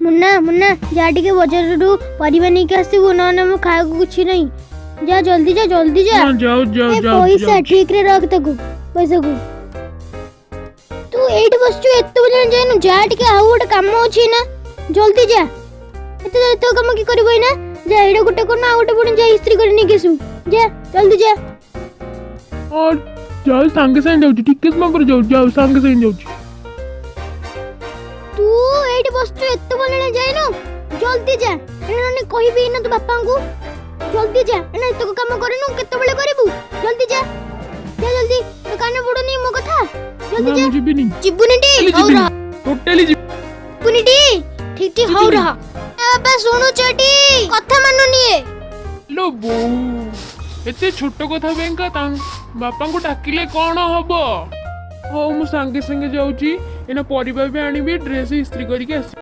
मुन्ना मुन्ना जा टिके बाजार परिवा नहीं के आसबू ना मो खाया कुछ नहीं। जा जल्दी जा हाँ, जाओ जाओ ए, जाओ पैसा जाओ। ठीक रे रख तको पैसा को तू एट बसचु एत बजे जाइनु जा टिके आउ गोटे काम अछि ना जल्दी जा एत काम की करबो ना जा एडा गोटे कोन आ गोटे पुणी जा इस्त्री कर नहीं केसु जा जल्दी जा और जाओ संगे संगे जाऊ ठीक समय पर जाऊ जाओ संगे संगे जाऊ। तू एट बसचु एत बजे जाइनु जल्दी जा एना ने कहबी ना तू बापा को जल्दी जा एना तो काम करिनु केते बेले करबू जल्दी जा जा जल्दी तो काने पड़ुनी मो कथा जल्दी ना जा मुझे भी नहीं जिबुनी टी हौ रहा टोटली जिबुनी टी ठीक ठीक हौ रहा बाबा सुनु चटी कथा मानुनी ए लो बो एते छोट कथा बेंका बापा को डाकिले कौन हबो। हो मु संगे संगे जाऊची एना परिबा भी आनिबी ड्रेस इस्त्री करके आसी।